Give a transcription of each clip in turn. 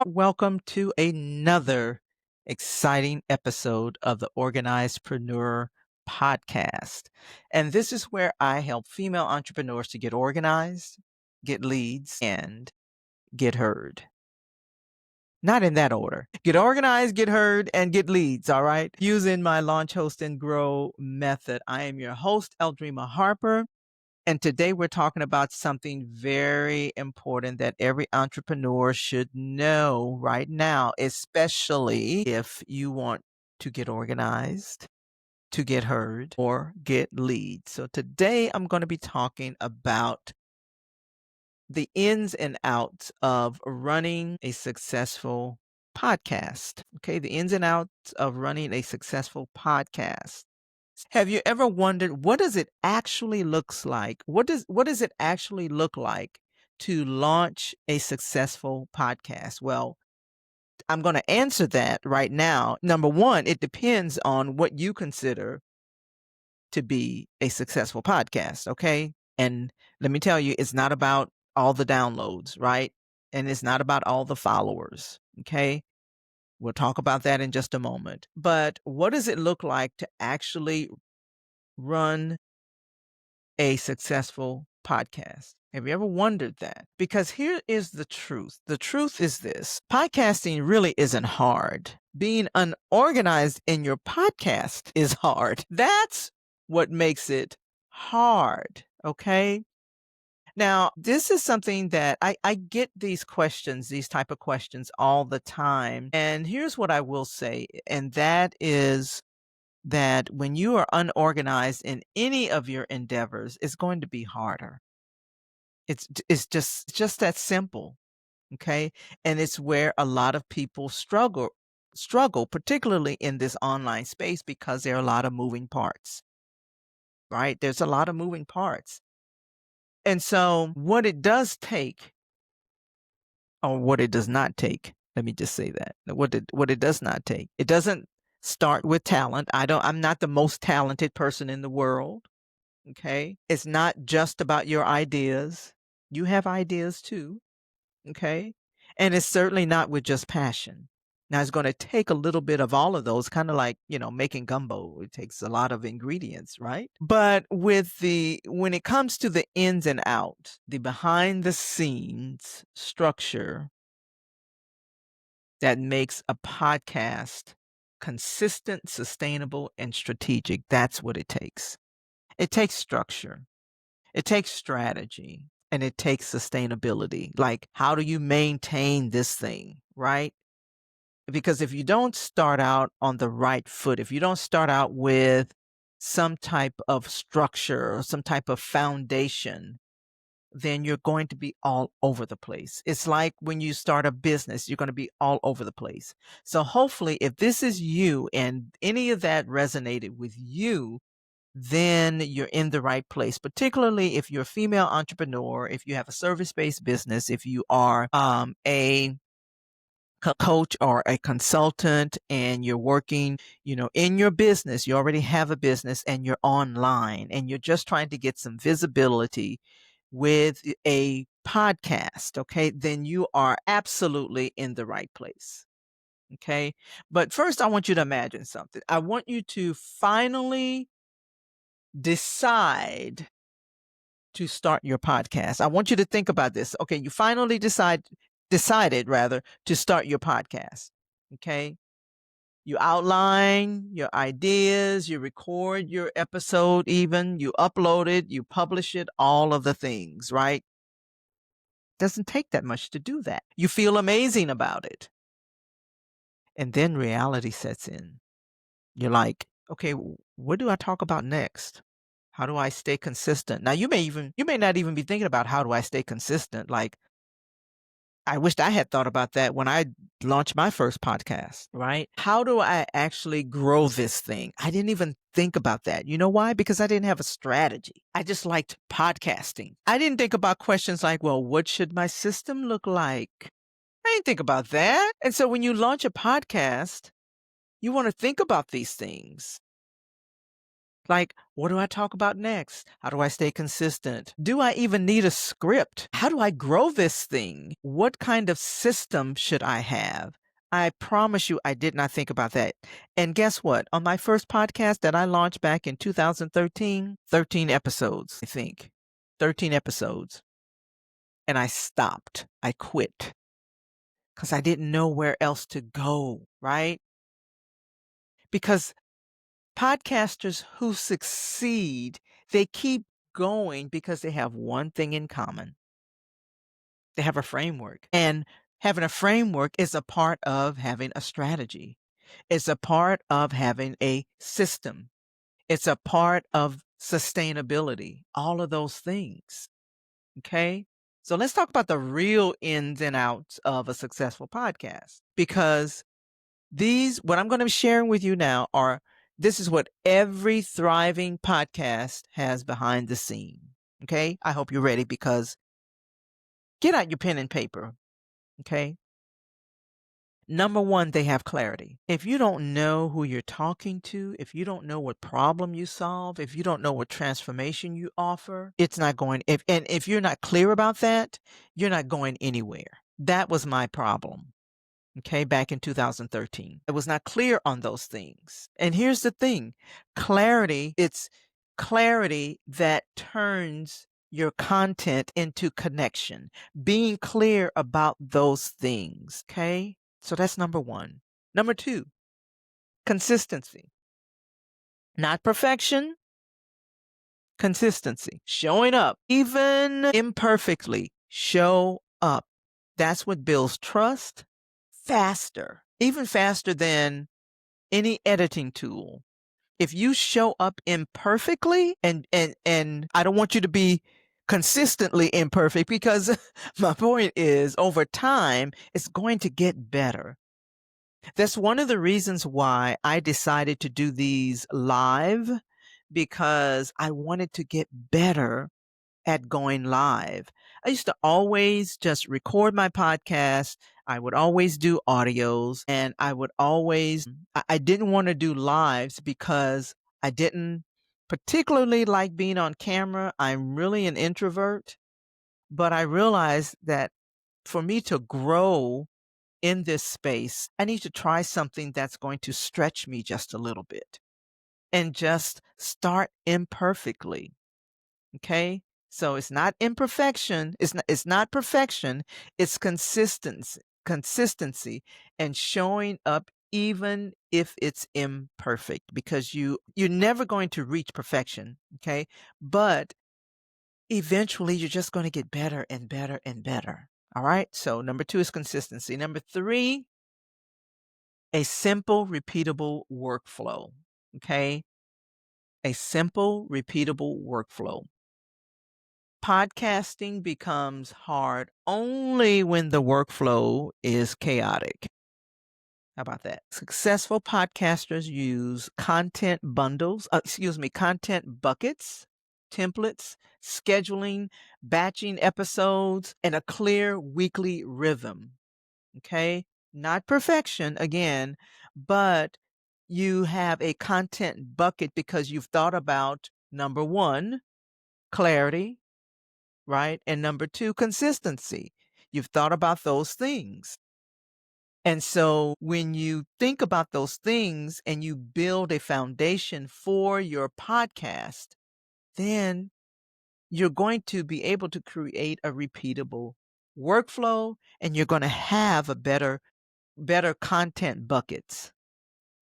Welcome to another exciting episode of the OrganizedPreneur Podcast. And this is where I help female entrepreneurs to get organized, get leads, and get heard. Not in that order. Get organized, get heard, and get leads, all right? Using my launch, host, and grow method. I am your host, Aldreama Harper. And today we're talking about something very important that every entrepreneur should know right now, especially if you want to get organized, to get heard, or get leads. So today I'm going to be talking about the ins and outs of running a successful podcast. Okay, the ins and outs of running a successful podcast. Have you ever wondered what does it actually looks like? What does it actually look like to launch a successful podcast? Well, I'm going to answer that right now. Number one, it depends on what you consider to be a successful podcast, okay? And let me tell you, it's not about all the downloads, right? And it's not about all the followers, okay? We'll talk about that in just a moment. But what does it look like to actually run a successful podcast? Have you ever wondered that? Because here is the truth. The truth is this: podcasting really isn't hard. Being unorganized in your podcast is hard. That's what makes it hard. Okay. Now, this is something that I get these questions, these type of questions all the time. And here's what I will say, and that is that when you are unorganized in any of your endeavors, it's going to be harder. It's just that simple, okay? And it's where a lot of people struggle, particularly in this online space, because there are a lot of moving parts, right? There's a lot of moving parts. And so what it does take, or what it does not take, let me just say that. What it does not take. It doesn't start with talent. I'm not the most talented person in the world. Okay. It's not just about your ideas. You have ideas too. Okay. And it's certainly not with just passion. Now it's going to take a little bit of all of those, kind of like, making gumbo. It takes a lot of ingredients, right? But when it comes to the ins and outs, the behind the scenes structure that makes a podcast consistent, sustainable, and strategic, that's what it takes. It takes structure. It takes strategy, and it takes sustainability. Like, how do you maintain this thing, right? Because if you don't start out on the right foot, if you don't start out with some type of structure or some type of foundation, then you're going to be all over the place. It's like when you start a business, you're going to be all over the place. So hopefully, if this is you and any of that resonated with you, then you're in the right place, particularly if you're a female entrepreneur, if you have a service-based business, if you are a coach or a consultant and you're working, in your business, you already have a business and you're online and you're just trying to get some visibility with a podcast, okay, then you are absolutely in the right place. Okay. But first, I want you to imagine something. I want you to finally decide to start your podcast. I want you to think about this. Okay, you finally decided rather to start your podcast. Okay? You outline your ideas, you record your episode even, you upload it, you publish it, all of the things, right? Doesn't take that much to do that. You feel amazing about it. And then reality sets in. You're like, okay, what do I talk about next? How do I stay consistent? Now you may not even be thinking about how do I stay consistent. Like, I wished I had thought about that when I launched my first podcast, right? How do I actually grow this thing? I didn't even think about that. You know why? Because I didn't have a strategy. I just liked podcasting. I didn't think about questions like, well, what should my system look like? I didn't think about that. And so when you launch a podcast, you want to think about these things. Like, what do I talk about next? How do I stay consistent? Do I even need a script? How do I grow this thing? What kind of system should I have? I promise you, I did not think about that. And guess what? On my first podcast that I launched back in 2013, 13 episodes, I think. 13 episodes. And I stopped. I quit because I didn't know where else to go, right? Because podcasters who succeed, they keep going because they have one thing in common. They have a framework. And having a framework is a part of having a strategy. It's a part of having a system. It's a part of sustainability, all of those things. Okay. So let's talk about the real ins and outs of a successful podcast, because what I'm going to be sharing with you now this is what every thriving podcast has behind the scene. Okay. I hope you're ready, because get out your pen and paper. Okay. Number one, they have clarity. If you don't know who you're talking to, if you don't know what problem you solve, if you don't know what transformation you offer, it's not going, if you're not clear about that, you're not going anywhere. That was my problem. Okay, back in 2013. I was not clear on those things. And here's the thing, it's clarity that turns your content into connection, being clear about those things. Okay, so that's number one. Number two, consistency, not perfection, consistency, showing up, even imperfectly, show up. That's what builds trust faster, even faster than any editing tool. If you show up imperfectly, and I don't want you to be consistently imperfect, because my point is, over time it's going to get better. That's one of the reasons why I decided to do these live, because I wanted to get better at going live. I used to always just record my podcast. I would always do audios, and I didn't want to do lives because I didn't particularly like being on camera. I'm really an introvert, but I realized that for me to grow in this space, I need to try something that's going to stretch me just a little bit and just start imperfectly. Okay. So it's not imperfection. It's not perfection. It's consistency and showing up even if it's imperfect, because you're never going to reach perfection. Okay. But eventually you're just going to get better and better and better. All right. So number two is consistency. Number three, a simple, repeatable workflow. Okay. A simple, repeatable workflow. Podcasting becomes hard only when the workflow is chaotic. How about that? Successful podcasters use content content buckets, templates, scheduling, batching episodes, and a clear weekly rhythm. Okay. Not perfection again, but you have a content bucket because you've thought about number one, clarity, right? And number two, consistency. You've thought about those things. And so when you think about those things and you build a foundation for your podcast, then you're going to be able to create a repeatable workflow, and you're going to have a better content buckets.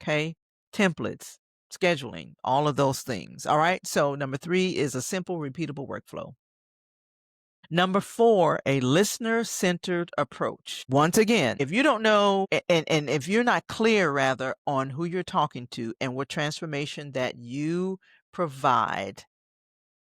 Okay. Templates, scheduling, all of those things. All right. So number three is a simple, repeatable workflow. Number four, a listener-centered approach. Once again, if you don't know, and if you're not clear, rather, on who you're talking to and what transformation that you provide,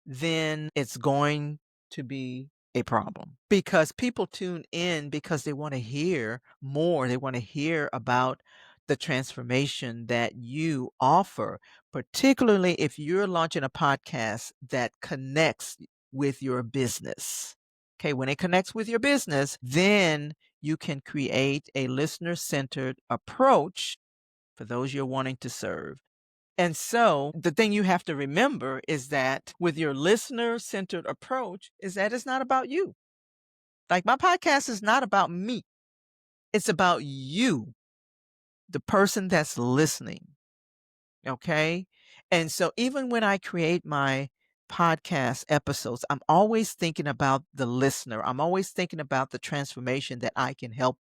then it's going to be a problem, because people tune in because they want to hear more. They want to hear about the transformation that you offer, particularly if you're launching a podcast that connects with your business. Okay, when it connects with your business, then you can create a listener centered approach for those you're wanting to serve. And so the thing you have to remember is that with your listener-centered approach is that it's not about you. Like my podcast is not about me. It's about you, the person that's listening. Okay. And so even when I create my podcast episodes, I'm always thinking about the listener. I'm always thinking about the transformation that I can help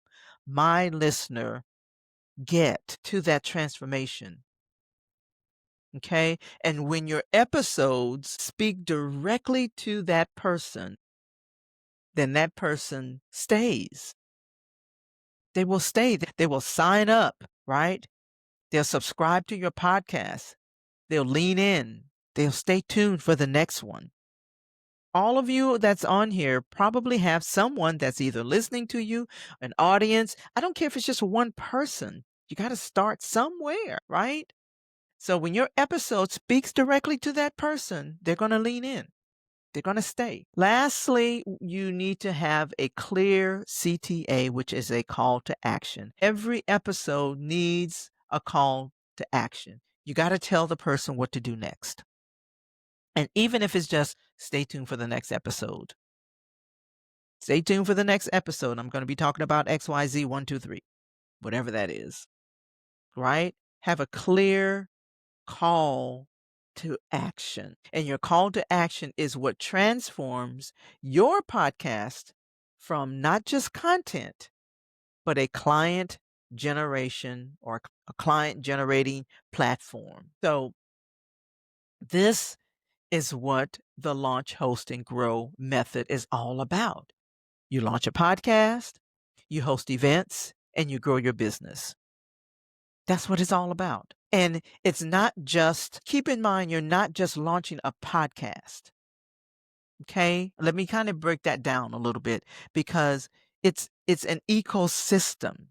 my listener get to that transformation. Okay. And when your episodes speak directly to that person, then that person stays. They will stay. They will sign up, right? They'll subscribe to your podcast. They'll lean in. They'll stay tuned for the next one. All of you that's on here probably have someone that's either listening to you, an audience. I don't care if it's just one person. You got to start somewhere, right? So when your episode speaks directly to that person, they're going to lean in. They're going to stay. Lastly, you need to have a clear CTA, which is a call to action. Every episode needs a call to action. You got to tell the person what to do next. And even if it's just stay tuned for the next episode. Stay tuned for the next episode. I'm going to be talking about XYZ 123, whatever that is, right? Have a clear call to action. And your call to action is what transforms your podcast from not just content, but a client generation or a client generating platform. So this is what the launch, host, and grow method is all about. You launch a podcast, you host events, and you grow your business. That's what it's all about. And it's not just, keep in mind, you're not just launching a podcast. Okay. Let me kind of break that down a little bit because it's an ecosystem.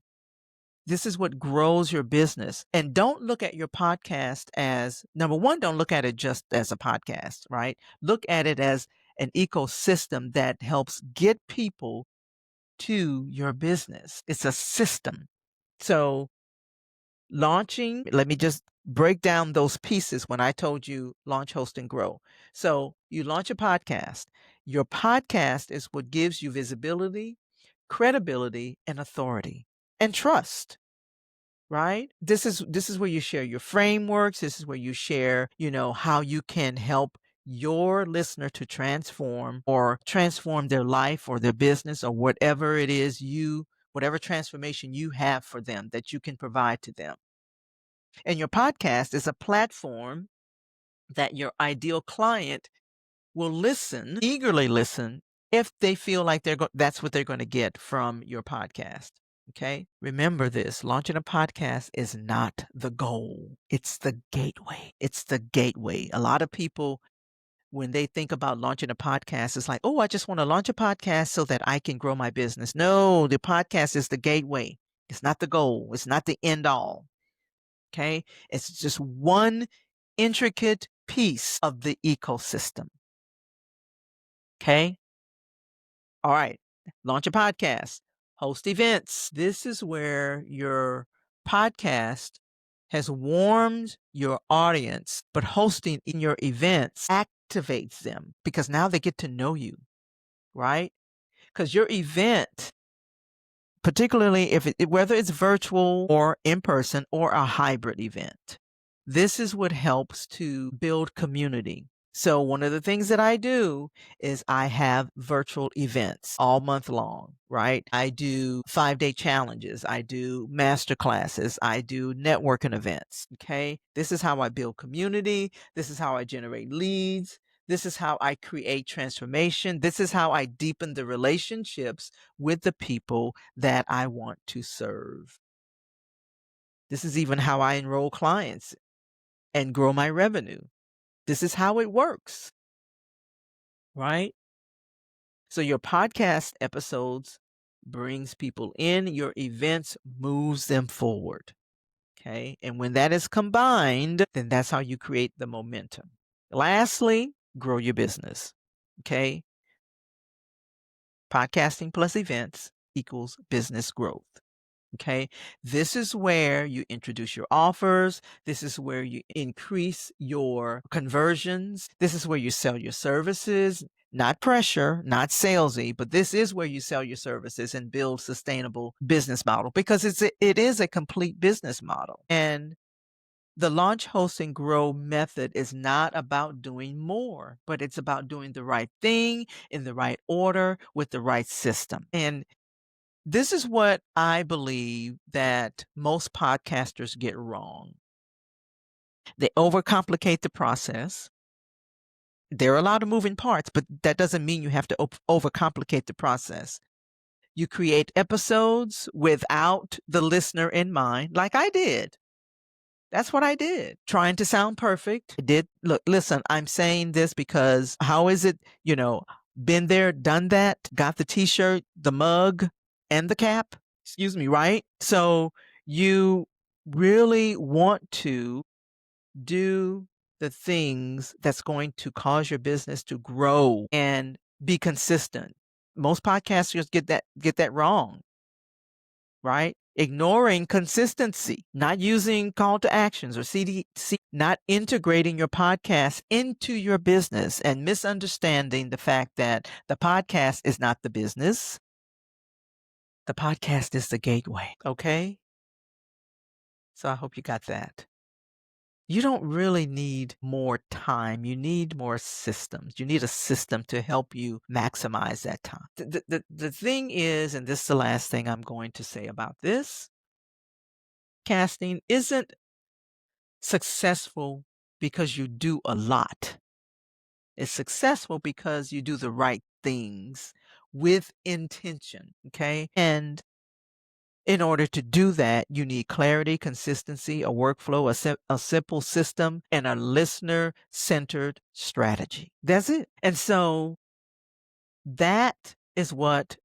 This is what grows your business. And don't look at your podcast as, number one, don't look at it just as a podcast, right? Look at it as an ecosystem that helps get people to your business. It's a system. So launching, let me just break down those pieces when I told you launch, host, and grow. So you launch a podcast. Your podcast is what gives you visibility, credibility, and authority and trust. Right? This is where you share your frameworks. This is where you share, how you can help your listener to transform their life or their business or whatever it is whatever transformation you have for them that you can provide to them. And your podcast is a platform that your ideal client will eagerly listen if they feel like that's what they're going to get from your podcast. Okay. Remember this, launching a podcast is not the goal. It's the gateway. It's the gateway. A lot of people, when they think about launching a podcast, it's like, oh, I just want to launch a podcast so that I can grow my business. No, the podcast is the gateway. It's not the goal. It's not the end all. Okay. It's just one intricate piece of the ecosystem. Okay. All right. Launch a podcast, host events. This is where your podcast has warmed your audience, but hosting in your events activates them because now they get to know you, right? Because your event, particularly whether it's virtual or in person or a hybrid event, this is what helps to build community. So one of the things that I do is I have virtual events all month long, right? I do 5-day challenges. I do master classes. I do networking events. Okay. This is how I build community. This is how I generate leads. This is how I create transformation. This is how I deepen the relationships with the people that I want to serve. This is even how I enroll clients and grow my revenue. This is how it works, right? So your podcast episodes brings people in, your events moves them forward. Okay. And when that is combined, then that's how you create the momentum. Lastly, grow your business. Okay. Podcasting plus events equals business growth. Okay. This is where you introduce your offers. This is where you increase your conversions. This is where you sell your services, not pressure, not salesy, but this is where you sell your services and build sustainable business model because it is a complete business model. And the launch, host, and grow method is not about doing more, but it's about doing the right thing in the right order with the right system. And this is what I believe that most podcasters get wrong. They overcomplicate the process. There are a lot of moving parts, but that doesn't mean you have to overcomplicate the process. You create episodes without the listener in mind, like I did. That's what I did. Trying to sound perfect. I did. Look, listen, I'm saying this because how is it, been there, done that, got the t-shirt, the mug, and the cap? Excuse me, right? So you really want to do the things that's going to cause your business to grow and be consistent. Most podcasters get that wrong, right? Ignoring consistency, not using call to actions or CDC, not integrating your podcast into your business and misunderstanding the fact that the podcast is not the business. The podcast is the gateway. Okay. So I hope you got that. You don't really need more time. You need more systems. You need a system to help you maximize that time. The thing is, and this is the last thing I'm going to say about this, casting isn't successful because you do a lot. It's successful because you do the right things with intention. Okay. And in order to do that, you need clarity, consistency, a workflow, a simple system, and a listener centered strategy. That's it. And so that is what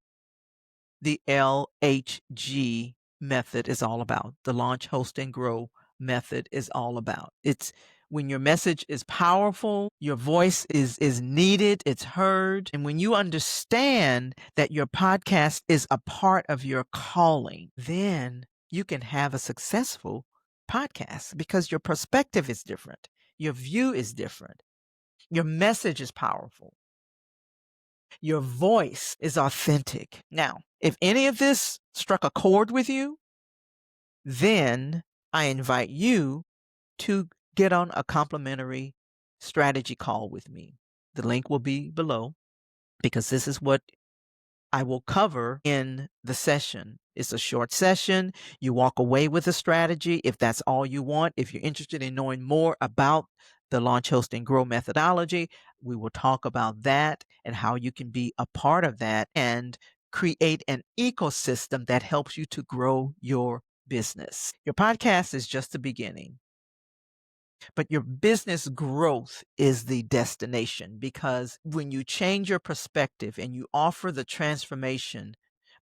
the LHG method is all about. The launch, host, and grow method is all about. It's when your message is powerful, your voice is needed, it's heard. And when you understand that your podcast is a part of your calling, then you can have a successful podcast because your perspective is different. Your view is different. Your message is powerful. Your voice is authentic. Now, if any of this struck a chord with you, then I invite you to get on a complimentary strategy call with me. The link will be below because this is what I will cover in the session. It's a short session. You walk away with a strategy if that's all you want. If you're interested in knowing more about the launch, host, and grow methodology, we will talk about that and how you can be a part of that and create an ecosystem that helps you to grow your business. Your podcast is just the beginning. But your business growth is the destination because when you change your perspective and you offer the transformation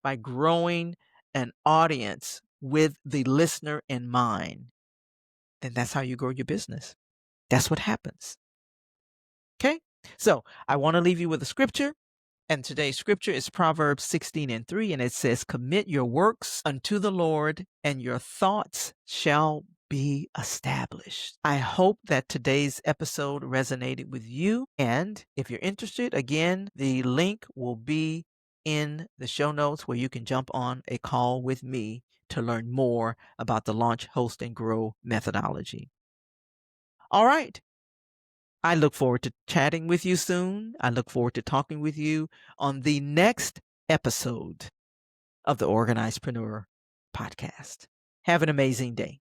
by growing an audience with the listener in mind, then that's how you grow your business. That's what happens. Okay. So I want to leave you with a scripture. And today's scripture is Proverbs 16:3, and it says, "Commit your works unto the Lord, and your thoughts shall be established." I hope that today's episode resonated with you. And if you're interested, again, the link will be in the show notes where you can jump on a call with me to learn more about the launch, host, and grow methodology. All right. I look forward to chatting with you soon. I look forward to talking with you on the next episode of the OrganizedPreneur Podcast. Have an amazing day.